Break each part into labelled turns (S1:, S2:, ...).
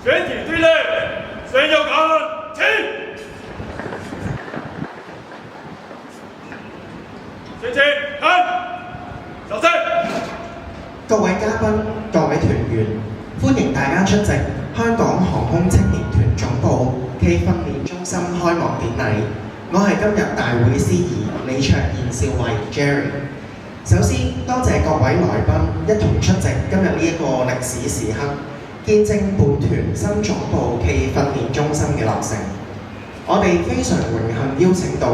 S1: 全体队列，谁有感？起！先请看，小声。
S2: 各位嘉賓、各位團員，歡迎大家出席香港航空青年團總部暨訓練中心開幕典禮。我係今日大會司儀李卓賢少尉 Jerry。首先，多謝各位來賓一同出席今日呢一個歷史時刻，見證本團新總部暨訓練中心嘅落成。我哋非常榮幸邀請到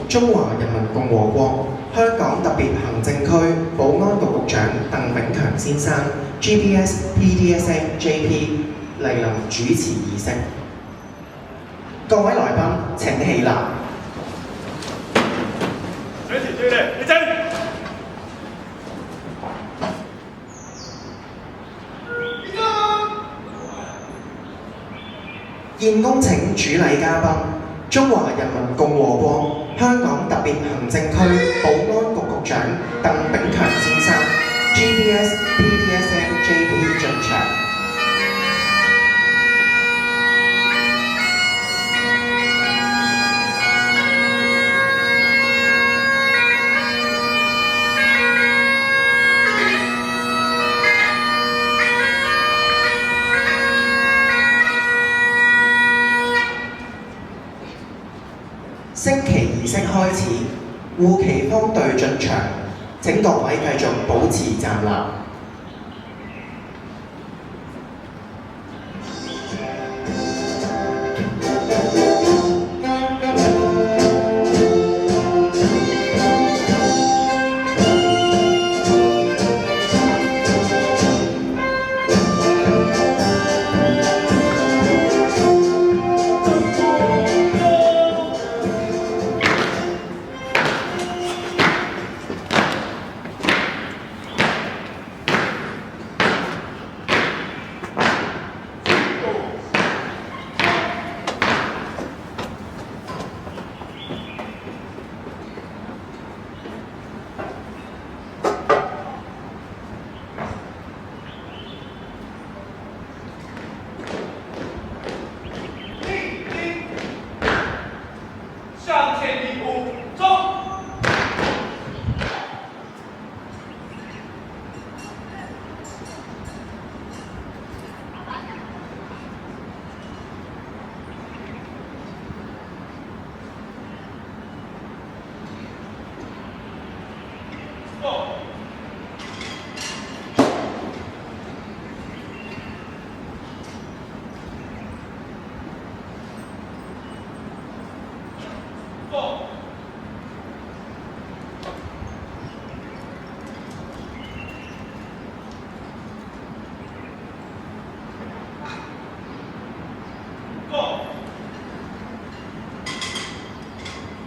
S2: 中華人民共和國香港特別行政區保安局局長鄧炳強先生 GBS PDSM JP 蒞臨主持儀式。各位來賓請起立。
S1: 全體隊列，立正。
S2: 現恭請主禮嘉賓，中華人民共和國香港特別行政區保安局局長鄧炳強先生 GBS PDSM JP 進場。升旗儀式開始，護旗方隊進場，請各位繼續保持站立。
S1: 向前一步，走。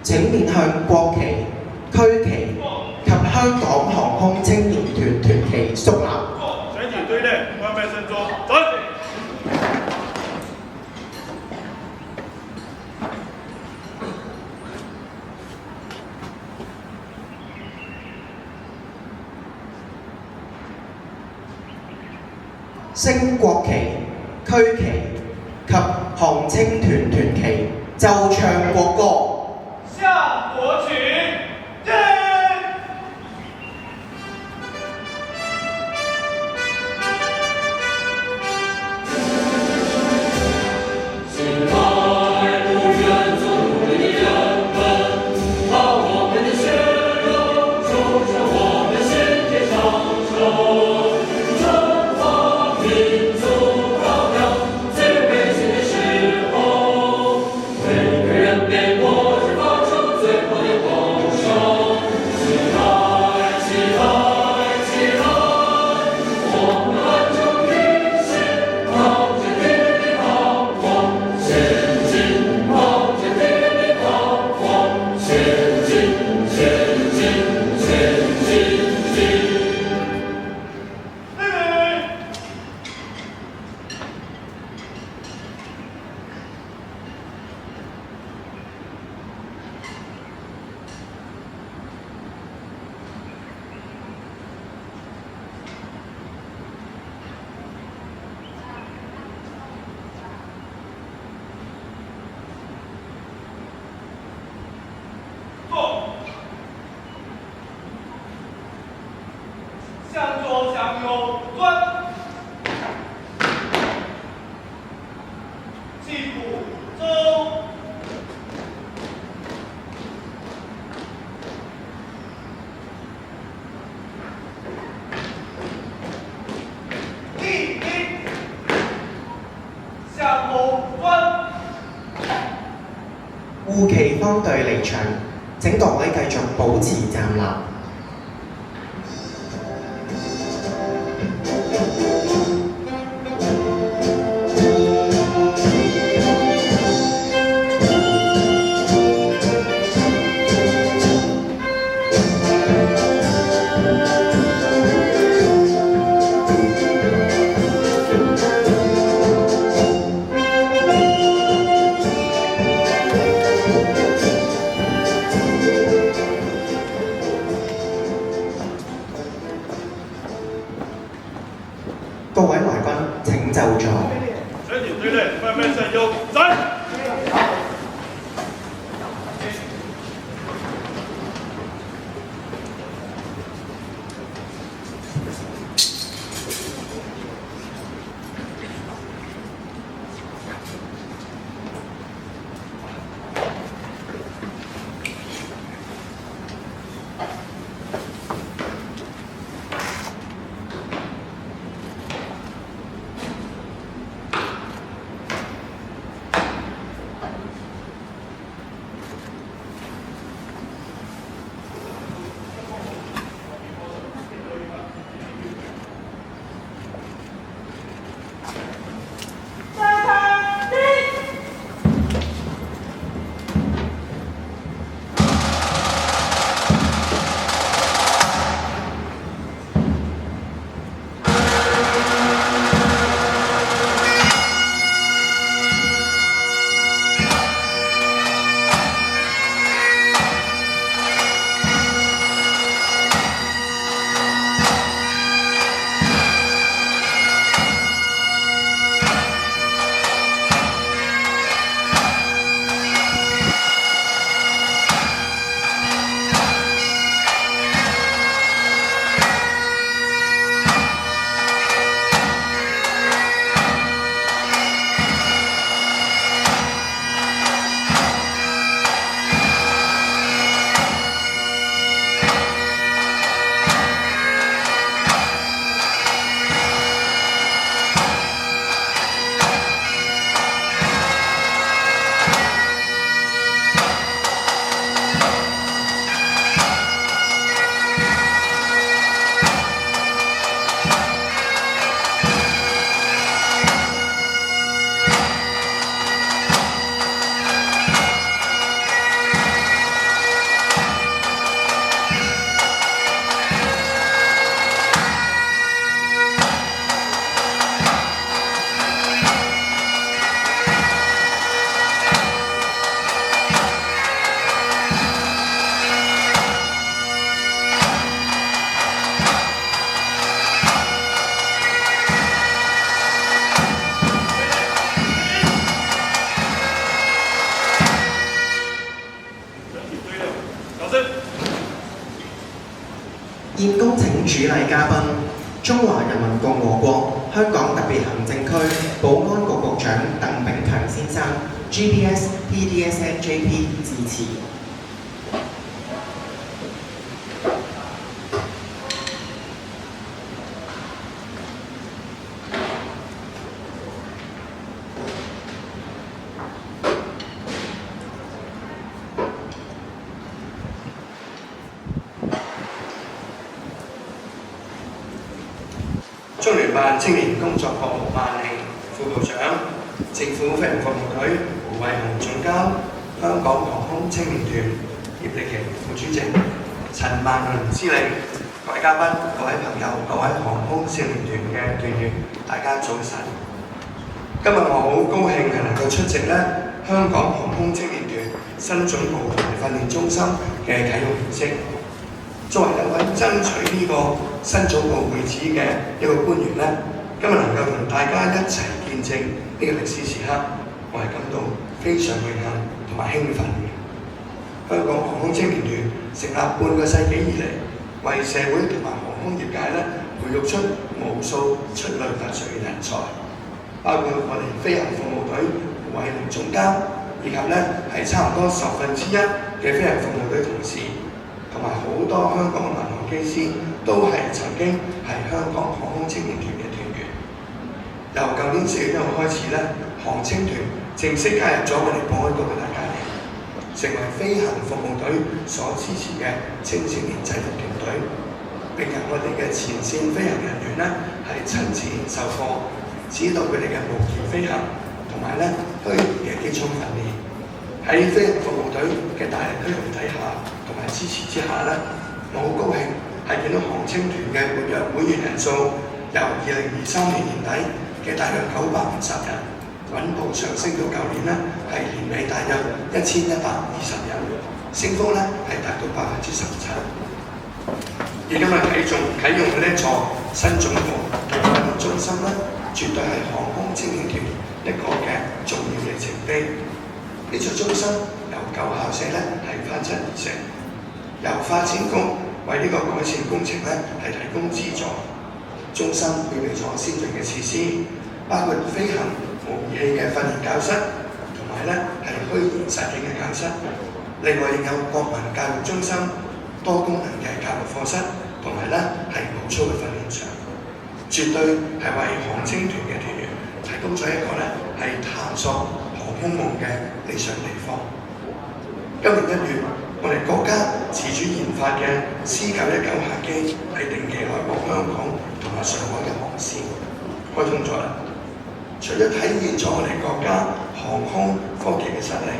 S2: 請面向國旗、區旗及香港航空青年團團旗肅立。
S1: 全體隊列，慢慢伸桌，站。
S2: 升國旗、區旗及航青團團旗，奏唱國歌。
S1: 向國旗，敬！
S3: 给我
S1: 左向右转，起步走。立定，向後轉。
S2: 護旗方隊離場，請各位繼續保持站立。各位來賓請就座。
S1: 全體隊列，慢慢向右站。
S2: 現恭請主禮嘉賓，中華人民共和國香港特別行政區保安局局長鄧炳強先生 ，GPS PDSNJP 致辭。
S3: 中聯辦青年工作項目辦理副部長、政府飛行服務隊胡偉雄總監、香港航空青年團葉力瑩副主席、陳萬倫司令、各位嘉賓、各位朋友、各位航空青年團嘅團員，大家早晨。今日我好高興係能夠出席香港航空青年團新總部同埋訓練中心嘅啟用儀式。作為有份爭取呢個新總部會址嘅一個官員今日能夠同大家一齊見證呢個歷史時刻，我係感到非常榮幸同埋興奮嘅。香港航空青年團成立半個世紀以嚟，為社會同埋航空業界培培育出無數出類拔萃嘅人才，包括我哋飛行服務隊胡偉雄總監，以及係差唔多1/10嘅飛行服務隊同事，同埋好多香港嘅民航機師都係曾經係香港航空青年團嘅團員。由舊年4月1號開始航青團正式加入咗我哋保安局嘅大家庭，成為飛行服務隊所支持嘅青少年制服團隊。並由我哋嘅前線飛行人員係親自演授課，指導佢哋嘅模擬飛行同埋虛擬嘅機艙訓練。喺飛行服務隊嘅大力推動底下同埋支持之下我好高興係見到航青團嘅活躍會員人數由2023年年底嘅大約950人，穩步上升到舊年係年尾大約1120人，升幅係達到17%。而今日啟用嘅呢座新總部同訓練中心絕對係航空青年團一個嘅重要里程碑。呢座中心由舊校舍係翻新而成，由發展局為呢個改善工程係提供資助。中心配備咗先進嘅設施，包括飛行模擬器嘅訓練教室，同埋係虛擬實境嘅教室。另外亦有國民教育中心、多功能嘅教育課室，同埋係武操嘅訓練場，絕對係為航青團嘅團員提供咗一個係探索航空夢嘅理想地方。今年1月，我哋國家自主研發嘅 C919客機係定期來往香港同埋上海嘅航線開通咗啦。除咗體現咗我哋國家航空科技嘅實力，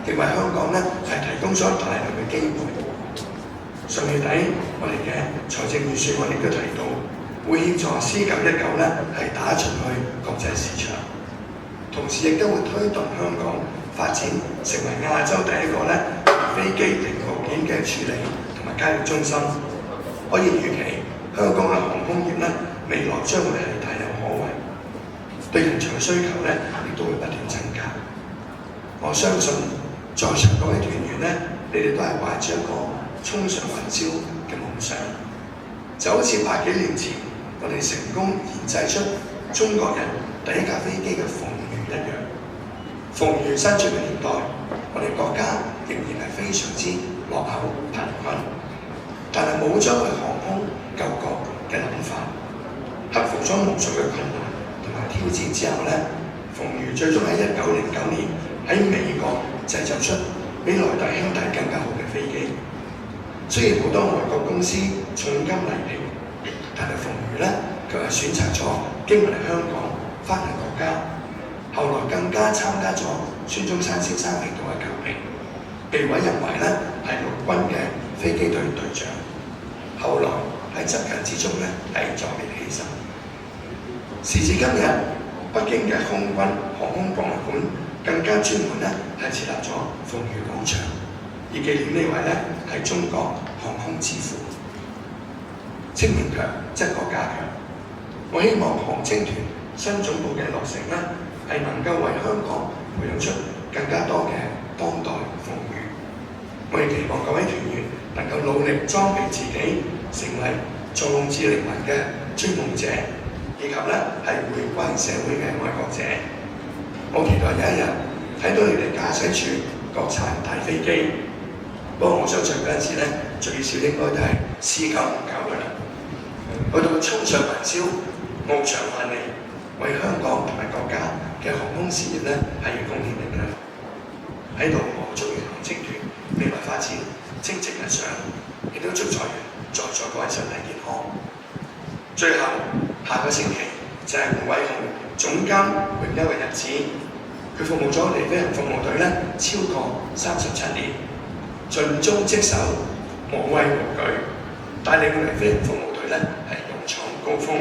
S3: 亦為香港係提供咗大量嘅機會。上月底，我哋嘅財政預算案亦都提到，會協助 C919係打進去國際市場，同時亦都會推動香港發展成為亞洲第一個飛機零部件嘅處理同埋交易中心。可以預期，香港嘅航空業未來將會係大有可為，對人才嘅需求亦都會不斷增加。我相信在場各位團員你哋都係懷住一個衝上雲霄嘅夢想，就好似100幾年前我哋成功研製出中國人第一架飛機嘅鳳魚一樣。鳳魚生存嘅年代，我哋國家仍然係非常之落後貧困，但係冇將佢航空救國嘅諗法，克服咗無數嘅困難同埋挑戰之後鳳魚最終喺1909年喺美國製造出比萊特兄弟更加好嘅飛機。雖然好多外國公司重金禮聘，但係鳳魚佢係選擇咗經嚟香港翻嚟國家，後來更加參加咗孫中山先生領導嘅革命，被委任為係陸軍嘅飛機隊隊長。後來喺執勤之中係作別犧牲。時至今日，北京嘅空軍航空博物館更加專門係設立咗鳳魚廣場，以紀念呢位係中國航空之父。青年強則國家強。我希望航青團新總部嘅落成係能夠為香港培養出更加多嘅當代鳳魚。我亦期望各位團員能夠努力裝備自己，成為壯志凌雲嘅追夢者，以及係回歸社會嘅愛國者。我期待有一日睇到你哋駕駛住國產大飛機。不過我相信嗰陣時最少應該都係C959㗎啦。去到衝上雲霄，翱翔萬里，為香港同埋國家嘅航空事業係要貢獻力量。喺度我祝願航青團未來發展蒸蒸日上，亦都祝在座各位身體健康。最後下個星期就係胡偉雄總監榮休嘅日子，佢服務咗我哋飛行服務隊超過37年，盡忠職守，無畏無懼，帶領我哋飛行服務隊係勇闖高峰。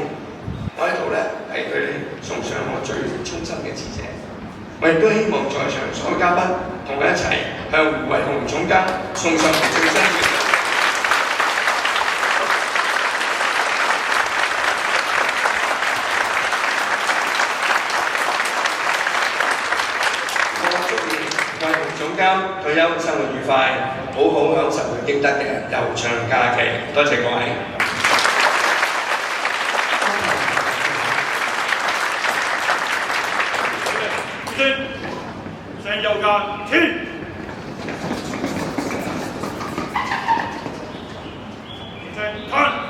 S3: 我喺度係對你送上我最衷心嘅致謝。我亦都希望在場所有嘉賓同我一齊向胡偉雄總監送上最真嘅。總監退休生活愉快，好好享受佢應得嘅悠長假期。多謝各位。
S1: 家起。现在看。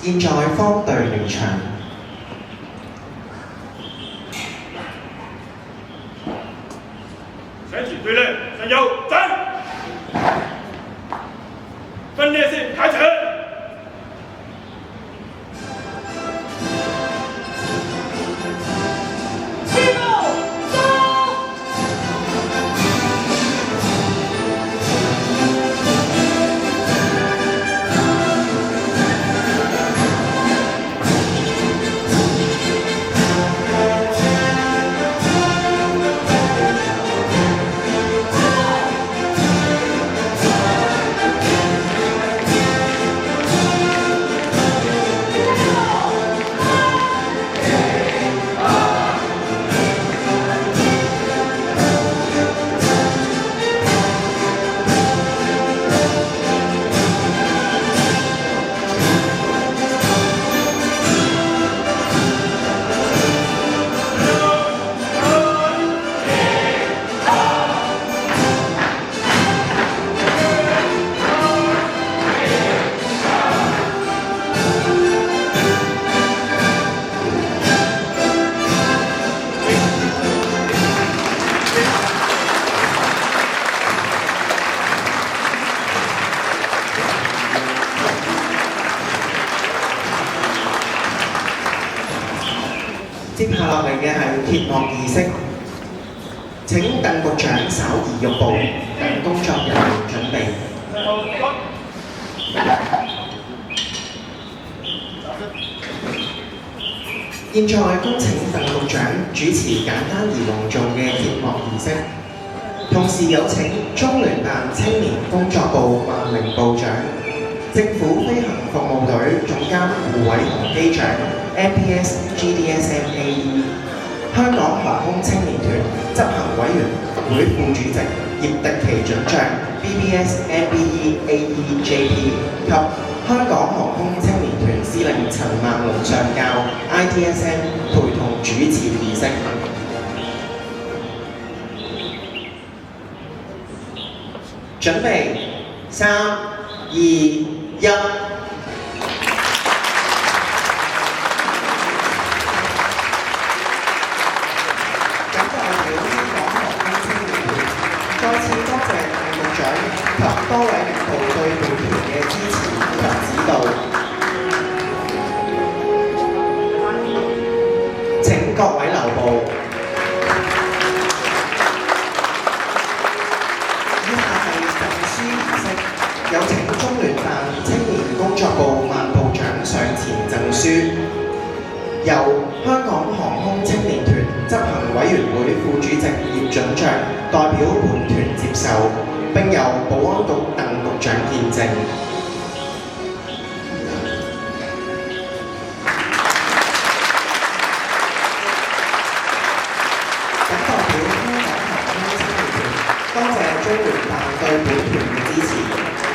S2: 現在方隊離場。
S1: 全体队列向右站，分列式开始。
S2: 接下落嚟嘅係揭幕儀式，請鄧局長稍移玉步，等工作人員準備。現在恭請鄧局長主持簡單而隆重嘅揭幕儀式，同時有請中聯辦青年工作部萬寧部長、政府飛行服務隊總監胡偉雄機長。MPS GDSMAE 香港航空青年團執行委員會副主席葉迪奇准將 BBS MBE AEJP 及香港航空青年團司令陳萬龍上校 ITSM 陪同主持儀式。準備3、2、1。多位領導對本團嘅支持及指導，請各位留步。以下係贈書儀式，有請中聯辦青年工作部萬部長上前贈書，由香港航空青年團執行委員會副主席葉准將代表本團接受。並由保安局鄧局長見證。謹代表香港航空青年團，多謝中聯辦對本團嘅支持。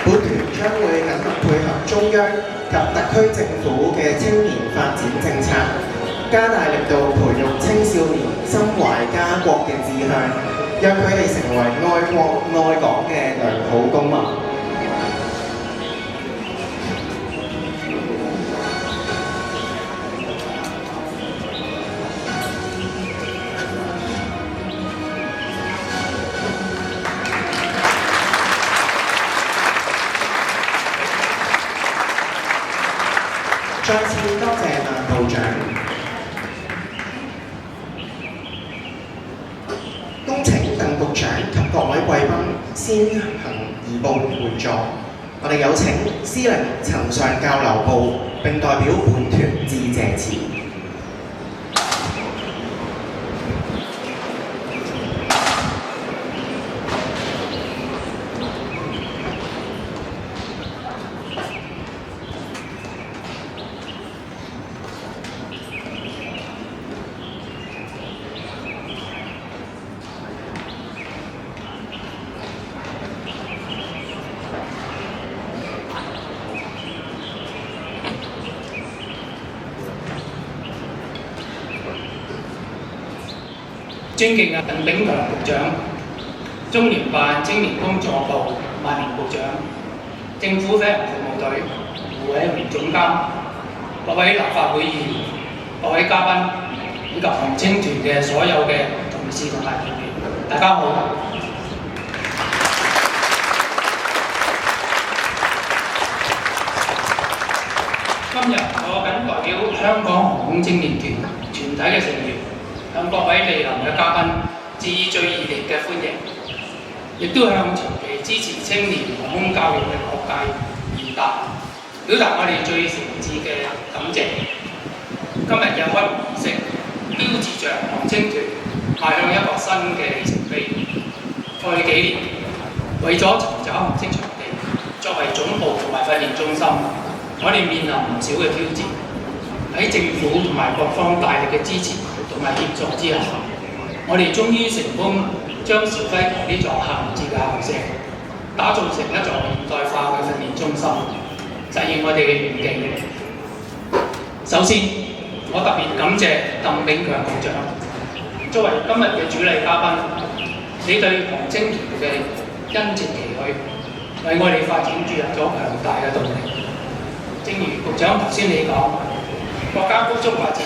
S2: 本團將會緊密配合中央及特區政府嘅青年發展政策，加大力度培育青少年心懷家國嘅志向。讓佢哋成為愛國愛港嘅良好公民。再次多謝萬部長。恭請鄧局長及各位貴賓先行移步會座。我哋有請司令陳上交流部並代表本團致謝詞。
S4: 尊敬嘅鄧炳強局長、中聯辦青年工作部萬年局長、政府飛行服務隊胡偉明總監、各位立法會議員、各位嘉賓以及紅青團嘅所有嘅同事同埋團員，大家好。今日我謹代表香港航空青年團全體嘅成員，向各位蒞臨嘅嘉賓致以最熱烈嘅歡迎，亦都向長期支持青年航空教育嘅各界言達，表達我哋最誠摯嘅感謝。今日嘅開幕儀式，標誌着航青團邁向一個新嘅里程碑。過去幾年，為咗尋找航青場地作為總部同埋訓練中心，我哋面臨唔少嘅挑戰。喺政府同埋各方大力嘅支持同埋協助之下，我哋終於成功將肇輝台呢座閒置嘅校舍打造成一座現代化嘅訓練中心，實現我哋嘅願景。首先，我特別感謝鄧炳強局長，作為今日嘅主禮嘉賓，你對航青團嘅殷切期許，為我哋發展注入咗強大嘅動力。正如局長頭先你講，國家高速發展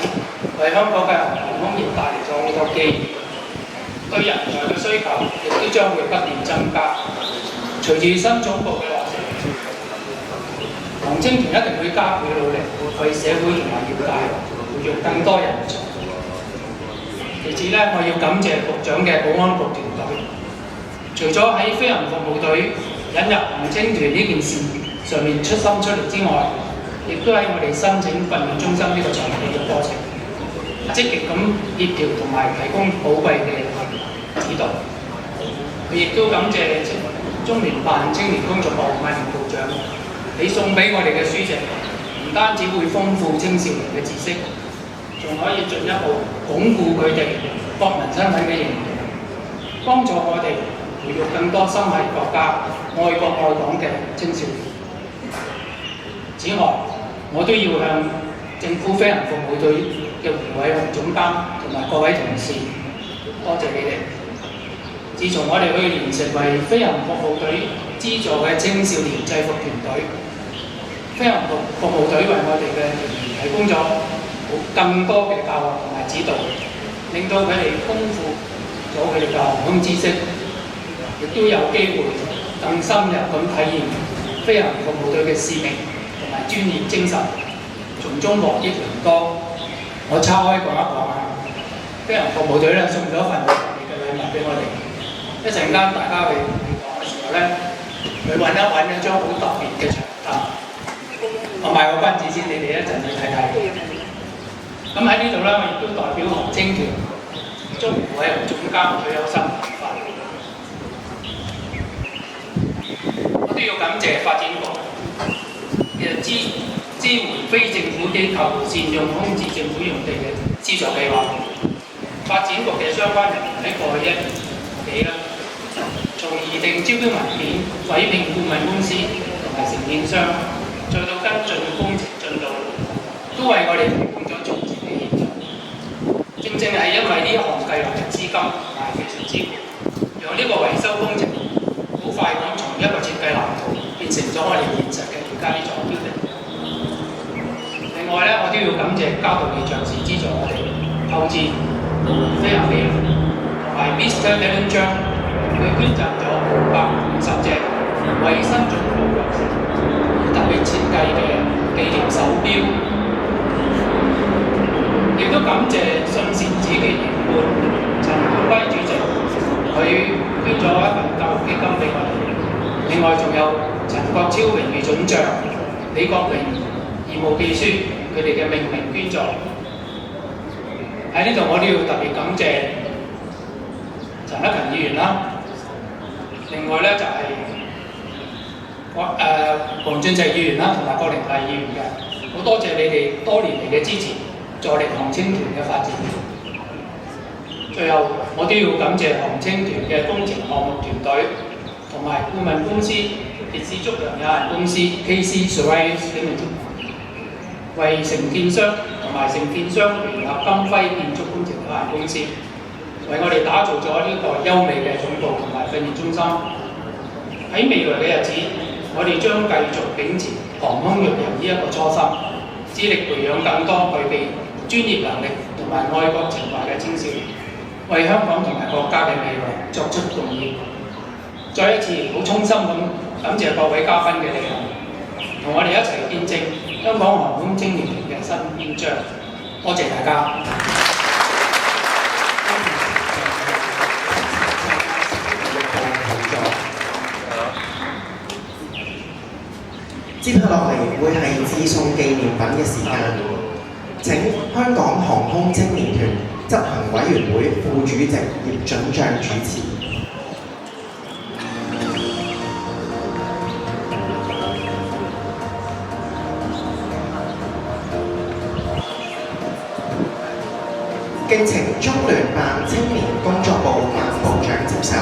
S4: 為香港嘅航空業帶嚟咗好多機遇，對人才嘅需求亦都將會不斷增加。隨住新總部嘅落成，航青團一定會加倍努力，為社會同埋業界培育更多人才。其次呢，我要感謝局長嘅保安局團隊，除咗喺飛行服務隊引入航青團呢件事上面出心出力之外，亦都喺我哋申請訓練中心呢個場地嘅過程，積極咁協調同埋提供寶貴嘅指導。亦都感謝中聯辦青年工作部萬年局長，你送俾我哋嘅書籍，唔單止會豐富青少年嘅知識，仲可以進一步鞏固佢哋國民身份嘅認同，幫助我哋培育更多心繫國家、愛國愛港嘅青少年。此外，我都要向政府飛行服務隊嘅胡偉雄總監同埋各位同事多謝你哋。自從我哋去年成為飛行服務隊資助嘅青少年制服團隊，飛行服務隊為我哋嘅團員提供咗更多嘅教學同埋指導，令到佢哋豐富咗佢哋嘅航空知識，亦都有機會更深入咁體驗飛行服務隊嘅使命同埋專業精神，從中獲益良多。我岔開講一講啊，飛行服務隊咧送咗一份特別嘅禮物俾我哋。一陣間大家去講嘅時候咧，去揾一張好特別嘅長凳，我賣個關子先，你哋一陣去睇睇。咁喺呢度咧，我亦都代表航青團祝胡偉雄總監退休生活快樂。我都要感謝發展局嘅支援非政府機構善用空置政府用地嘅資助計劃。發展局嘅相關人員喺過去1年幾啦，從擬定招標文件、委聘顧問公司同埋承建商，再到跟進工程進度，都為我哋提供咗全面嘅協助。正係因為呢項計劃嘅資金同埋技術支援，讓呢個維修工程好快咁從一個設計藍圖變成咗我哋現實嘅而家呢座標地。另外咧，我都要感謝交通理長士資助我哋購置飛行機同埋 Mr. Alan 張，佢捐贈咗550隻為新總部落成而特別設計嘅紀念手錶、亦都感謝信善子嘅原本陳冠輝主席，佢捐咗一份教育基金俾我哋。另外仲有陳國超榮譽准將、李國榮義務秘書佢哋嘅命名捐助。喺呢度我都要特別感謝陳克勤議員啦。另外咧就係黃俊碩議員啦，同埋郭玲麗議員嘅，好多謝你哋多年嚟嘅支持，助力航青團嘅發展。最後我都要感謝航青團嘅工程項目團隊同埋顧問公司傑士足良有限公司 KC Surveyors Limited， 為承建商同埋承建商聯合金輝建築工程有限公司，為我哋打造咗呢個優美嘅總部同埋訓練中心。喺未來嘅日子，我哋將繼續秉持航空育人呢一個初心，致力培養更多具備專業能力同埋愛國情懷嘅青少年，為香港同埋國家嘅未來作出貢獻。再一次好衷心咁感謝各位嘉賓嘅蒞臨，同我哋一齊見證香港航空青年團嘅新篇章。多謝大家。
S2: 接下落嚟會係致送紀念品嘅時間，請香港航空青年團執行委員會副主席葉準將主持。敬請中聯辦青年工作部馬部長接受。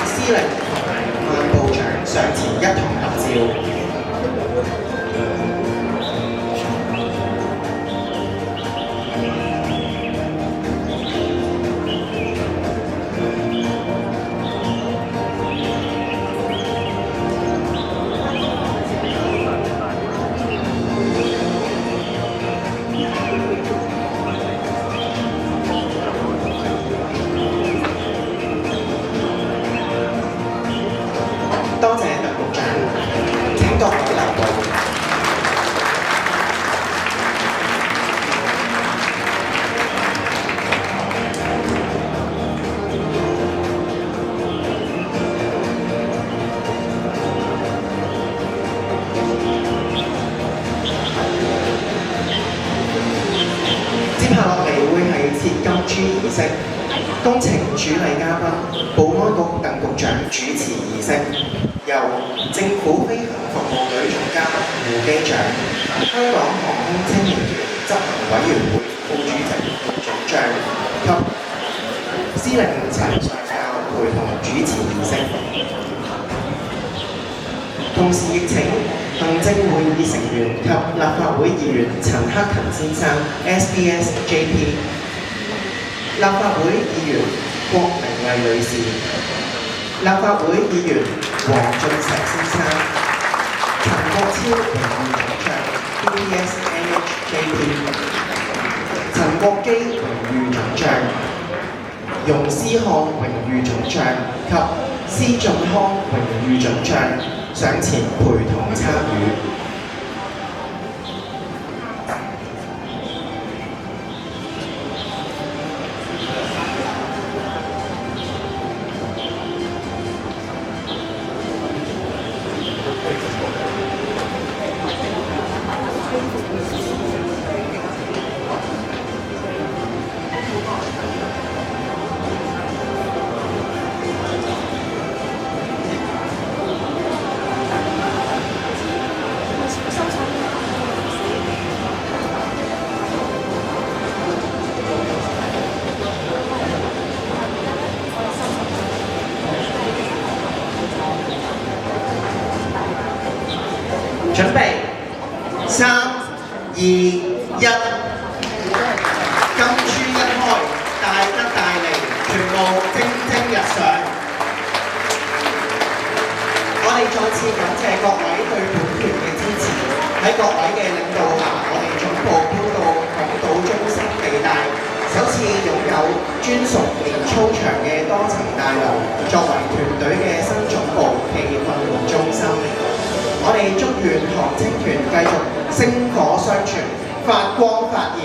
S2: 司令同埋萬部長上前一同合照。多謝鄧局長，請各位留步。接下落嚟會係切金豬儀式，工程主禮嘉賓保安局鄧局長主持儀式。由政府飛行服務隊總監胡機長、香港航空青年團執行委員會副主席總長及司令陳上校陪同主持儀式。同時亦請行政會議成員及立法會議員陳克勤先生 SBS JP、立法會議員郭明麗女士、立法會議員黃俊碩先生、陳國超榮譽總將。PPSNHJP， 陳國基榮譽總將，容思漢榮譽總將及施俊康榮譽總將上前陪同參與。準備，3、2、1，金珠一開，大吉大利，全部蒸蒸日上。我哋再次感謝各位對本團嘅支持，喺各位嘅領導下，我哋總部搬到港島中心地帶，首次擁有專屬連操場嘅多層大樓，作為團隊嘅新總部暨訓練中心。我哋祝願航青團繼續星火相傳，發光發熱。